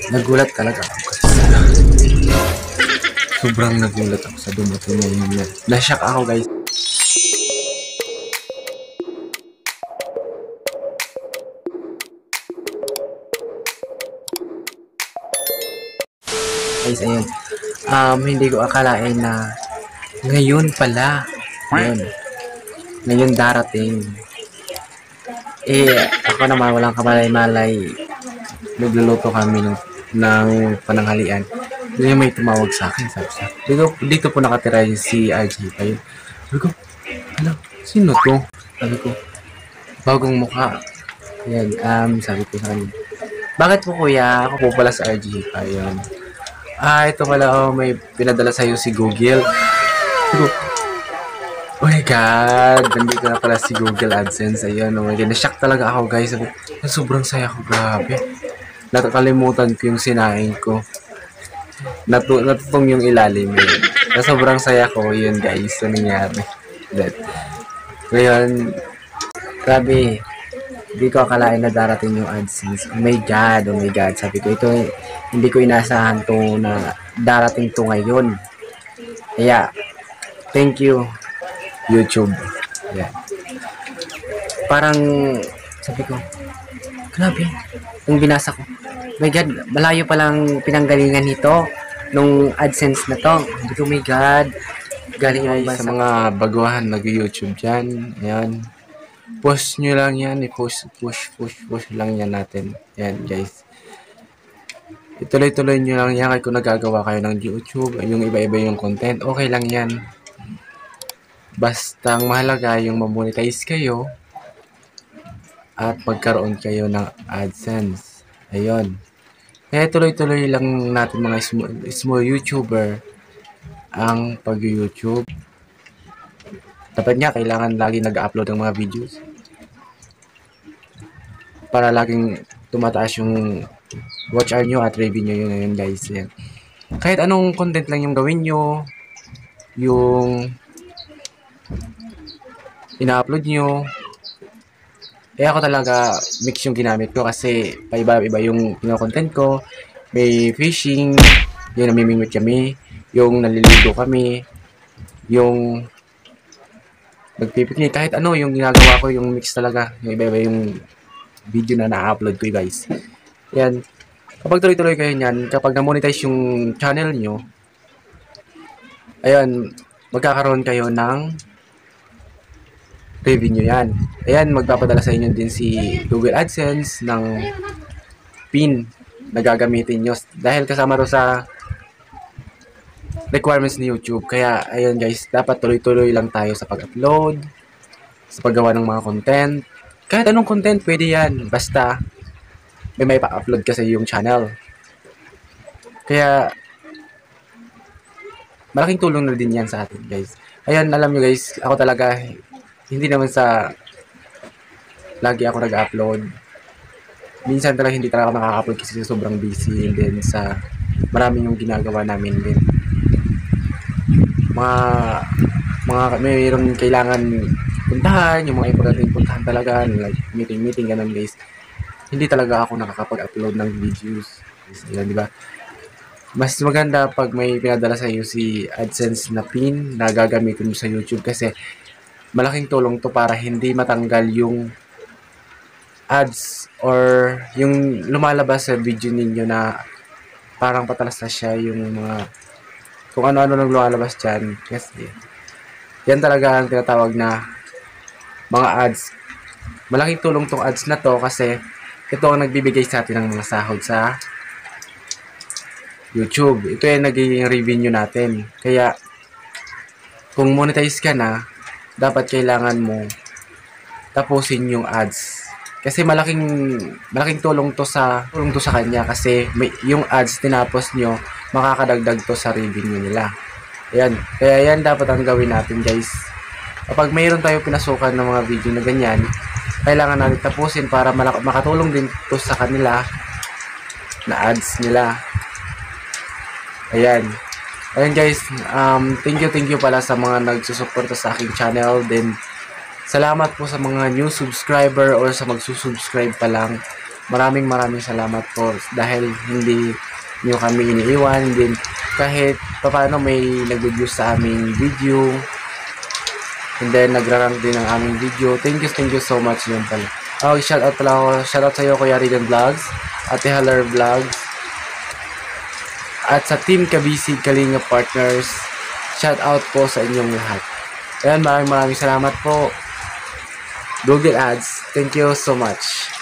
Nagulat talaga ako kasi sobrang nagulat ako sa dumating ngayon. Na-shock ako guys. Guys, ayun. Hindi ko akalain na ngayon pala. Ngayon darating. Ako naman walang kamalay-malay. Nagluluto kami ng pananghalian. Hindi may tumawag sa akin. Sabi siya, dito po nakatira yung si RJ pa yun. Sabi ko, ano, sino to? Sabi ko, bagong mukha. Ayan, sabi ko sa kanya, bakit po kuya? Ako po pala sa RJ pa yun. Ito pala, may pinadala sa'yo si Google. Sabi ko, oh my God, nandito na pala si Google AdSense. Ayun, oh my God, na-shock talaga ako guys. Sabi, sobrang saya ko, grabe. Nakalimutan ko yung sinaing ko. Natutong yung ilalim yun. Na sobrang saya ko, yun guys, so nangyari. Ngayon, grabe. Hindi ko akalain na darating yung AdSense. Oh my God, sabi ko, ito, hindi ko inasahan to na darating to ngayon. Kaya, thank you, YouTube. Ayan. Parang, sabi ko, grabe, yung binasa ko. Oh my God, malayo palang pinanggalingan nito nung AdSense na to. Sabi ko, oh my God, galing ay sa mga baguhan nag-YouTube dyan. Ayan. Push nyo lang yan. Push lang yan natin. Ayan, guys. Ituloy-tuloy nyo lang yan. Kung nagagawa kayo ng YouTube, yung iba-iba yung content, okay lang yan. Basta ang mahalaga yung mamonetize kayo at magkaroon kayo ng AdSense. Ayun. Kaya tuloy-tuloy lang natin mga small YouTuber ang pag-YouTube. Dapat nga, kailangan lagi nag-upload ng mga videos para laging tumataas yung watch hour nyo at revenue nyo ngayon guys. Yan. Kahit anong content lang yung gawin nyo, yung ina-upload nyo, ako talaga mix yung ginamit ko kasi paiba-iba yung content ko. May fishing, yung namimingwit kami, yung naliligo kami, yung nagpipiknik, kahit ano yung ginagawa ko, yung mix talaga. Yung iba-iba yung video na na-upload ko guys. Yan. Kapag tuloy-tuloy kayo nyan, kapag na-monetize yung channel nyo, ayun, magkakaroon kayo ng revenue yan. Ayan, magpapadala sa inyo din si Google AdSense ng PIN na gagamitin nyo. Dahil kasama ro sa requirements ni YouTube. Kaya, ayun guys, dapat tuloy-tuloy lang tayo sa pag-upload, sa paggawa ng mga content. Kahit anong content, pwede yan. Basta, may pa-upload ka sa iyong channel. Kaya, malaking tulong na din yan sa atin, guys. Ayun, alam nyo guys, ako talaga, hindi naman sa lagi ako nag-upload. Minsan talaga hindi talaga ako nakaka-upload kasi sobrang busy. And then, sa marami yung ginagawa namin din. Mayroong kailangan puntahan, yung mga importanteng puntahan talaga, like meeting, ganun guys. Hindi talaga ako nakakapag-upload ng videos. Yan, di ba? Mas maganda pag may pinadala sa iyo si AdSense na PIN na gagamitin mo sa YouTube kasi malaking tulong to para hindi matanggal yung ads or yung lumalabas sa video ninyo na parang patalas na siya, yung mga kung ano-ano nang lumalabas dyan. Kasi yan talaga ang tinatawag na mga ads. Malaking tulong tong ads na to kasi ito ang nagbibigay sa atin ng mga sahod sa YouTube. Ito yung nagiging revenue natin. Kaya kung monetize ka na, dapat kailangan mo tapusin yung ads. Kasi malaking tulong to sa kanya kasi yung ads tinapos nyo, makakadagdag to sa revenue nila. Ayan. Kaya yan dapat ang gawin natin guys. Kapag mayroon tayo pinasukan ng mga video na ganyan, kailangan natin tapusin para makatulong din to sa kanila na ads nila. Ayan. Ayan guys, thank you pala sa mga nagsusuporta sa aking channel. Then, salamat po sa mga new subscriber or sa magsusubscribe pa lang. Maraming salamat po dahil hindi nyo kami iniiwan, din kahit paano may nag-view sa aming video, and then nagra-rank din ang aming video. Thank you so much yun pala. Shoutout pala ako, shoutout sa iyo Kuya Regan Vlogs, Ate Haller Vlogs, at sa Team Kabisig Kalinga Partners. Shoutout po sa inyong lahat. Ayan, maraming salamat po. Google Ads. Thank you so much.